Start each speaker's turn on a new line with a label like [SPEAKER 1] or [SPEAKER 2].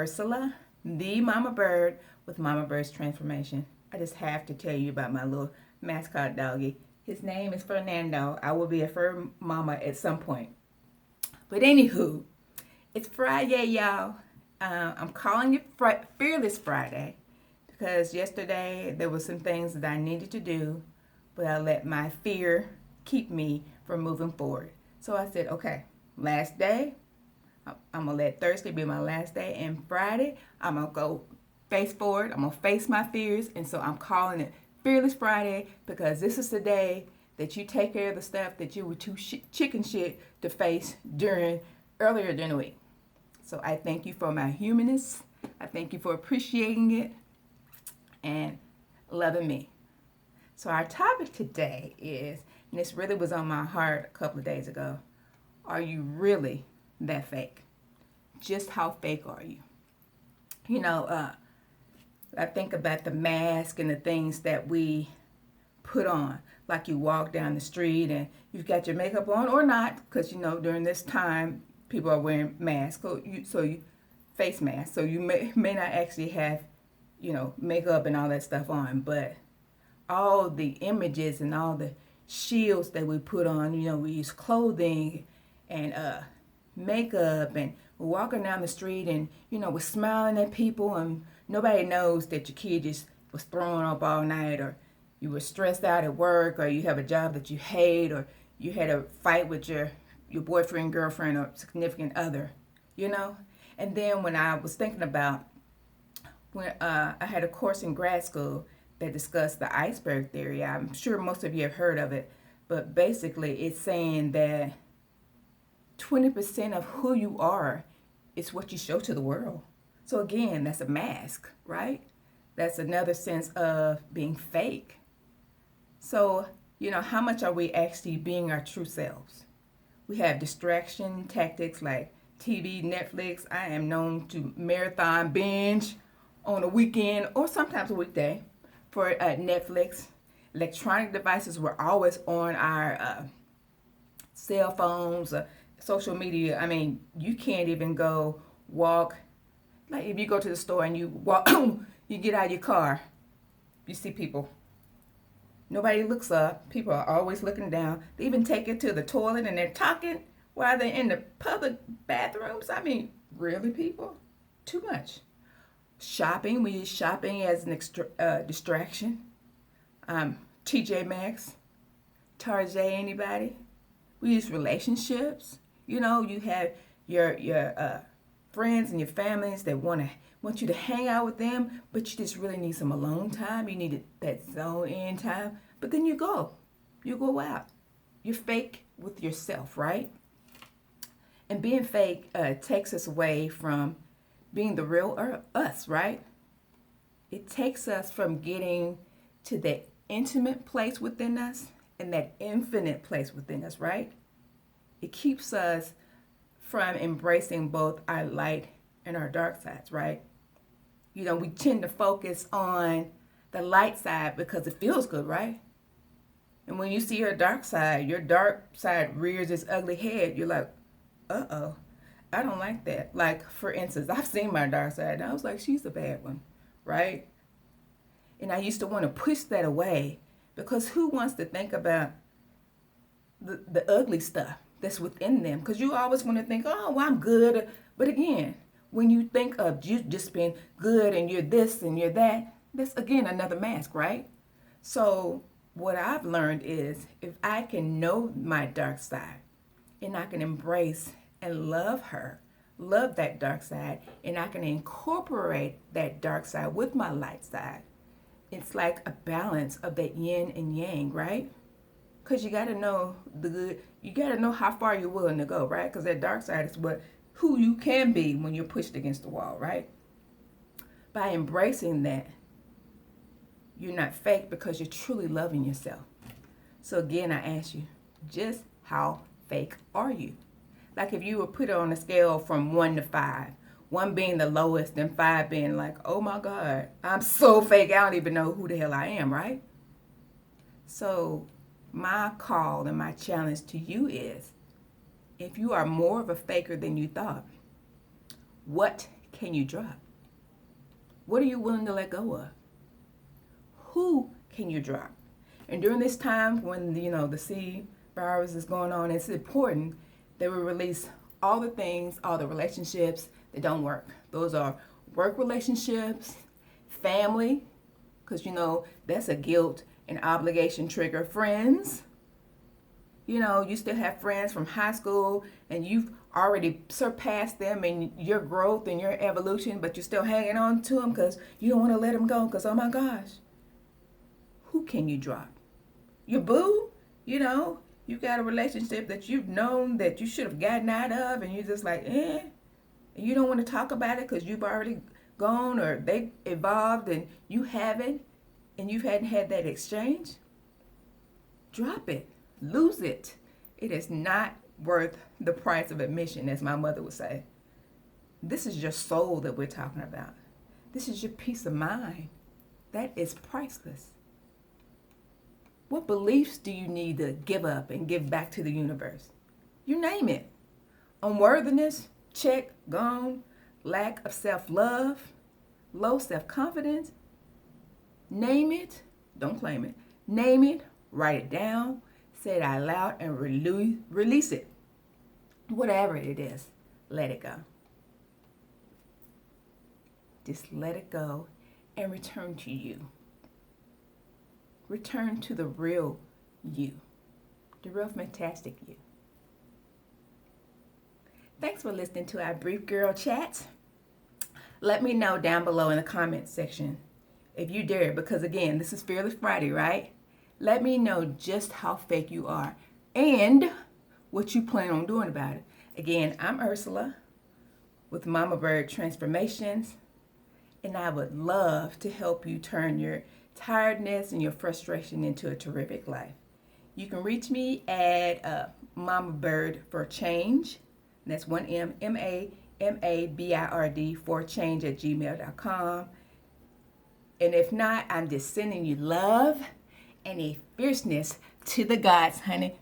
[SPEAKER 1] Ursula, the Mama Bird with Mama Bird's Transformation. I just have to tell you about my little mascot doggy. His name is Fernando. I will be a fur mama at some point. But anywho, it's Friday, y'all. I'm calling it Fearless Friday because yesterday there were some things that I needed to do, but I let my fear keep me from moving forward. So I said, okay, last day, I'm going to let Thursday be my last day, and Friday, I'm going to go face forward. I'm going to face my fears, and so I'm calling it Fearless Friday because this is the day that you take care of the stuff that you were too chicken shit to face earlier during the week. So I thank you for my humanness. I thank you for appreciating it and loving me. So our topic today is, and this really was on my heart a couple of days ago, are you really that fake? Just how fake are you? You know, I think about the mask and the things that we put on. Like you walk down the street and you've got your makeup on or not, because you know during this time people are wearing masks, so you face masks, so you may not actually have, you know, makeup and all that stuff on, but all the images and all the shields that we put on, you know, we use clothing and makeup, and we're walking down the street and, you know, we're smiling at people, and nobody knows that your kid just was throwing up all night, or you were stressed out at work, or you have a job that you hate, or you had a fight with your boyfriend, girlfriend, or significant other, you know. And then when I was thinking about when I had a course in grad school that discussed the iceberg theory. I'm sure most of you have heard of it, but basically it's saying that 20% of who you are is what you show to the world. So again, that's a mask, right? That's another sense of being fake. So, you know, how much are we actually being our true selves? We have distraction tactics like TV, Netflix. I am known to marathon binge on a weekend or sometimes a weekday for Netflix. Electronic devices were always on our cell phones, social media. I mean, you can't even go walk. Like if you go to the store and you walk, you get out of your car, you see people. Nobody looks up. People are always looking down. They even take it to the toilet and they're talking while they're in the public bathrooms. I mean, really, people? Too much. Shopping. We use shopping as an distraction. TJ Maxx, Target, anybody? We use relationships. You know, you have your friends and your families that want you to hang out with them, but you just really need some alone time. You need that zone in time. But then you go out. You're fake with yourself, right? And being fake takes us away from being the real us, right? It takes us from getting to that intimate place within us and that infinite place within us, right? It keeps us from embracing both our light and our dark sides, right? You know, we tend to focus on the light side because it feels good, right? And when you see your dark side rears its ugly head, you're like, uh-oh, I don't like that. Like, for instance, I've seen my dark side, and I was like, she's a bad one, right? And I used to want to push that away because who wants to think about the ugly stuff that's within them? Because you always want to think, oh, well, I'm good. But again, when you think of you just being good and you're this and you're that, that's again another mask, right? So what I've learned is if I can know my dark side and I can embrace and love that dark side, and I can incorporate that dark side with my light side, it's like a balance of that yin and yang, right? Because you got to know the good, you got to know how far you're willing to go, right? Because that dark side is who you can be when you're pushed against the wall, right? By embracing that, you're not fake because you're truly loving yourself. So again, I ask you, just how fake are you? Like if you were put on a scale from 1 to 5, 1 being the lowest and 5 being like, oh my God, I'm so fake, I don't even know who the hell I am, right? So my call and my challenge to you is, if you are more of a faker than you thought, what can you drop? What are you willing to let go of? Who can you drop? And during this time when, the C virus is going on, it's important that we release all the things, all the relationships that don't work. Those are work relationships, family, because, that's a guilt and obligation trigger. Friends, you still have friends from high school and you've already surpassed them in your growth and your evolution, but you're still hanging on to them because you don't want to let them go because, oh my gosh, who can you drop? Your boo? You got a relationship that you've known that you should have gotten out of and you're just like, and you don't want to talk about it because you've already gone or they evolved and you haven't and you hadn't had that exchange. Drop it. Lose it. It is not worth the price of admission, as my mother would say. This is your soul that we're talking about. This is your peace of mind. That is priceless. What beliefs do you need to give up and give back to the universe? You name it. Unworthiness, check, gone. Lack of self-love, low self-confidence. Name it, don't claim it. Name it, write it down, say it out loud, and release it. Whatever it is, let it go. Just let it go and return to you. Return to the real you, the real fantastic you. Thanks for listening to our brief girl chats. Let me know down below in the comments section if you dare, because again, this is Fearless Friday, right? Let me know just how fake you are and what you plan on doing about it. Again, I'm Ursula with Mama Bird Transformations, and I would love to help you turn your tiredness and your frustration into a terrific life. You can reach me at Mama Bird for Change. That's one M, MAMABIRD for change at gmail.com. And if not, I'm just sending you love and a fierceness to the gods, honey.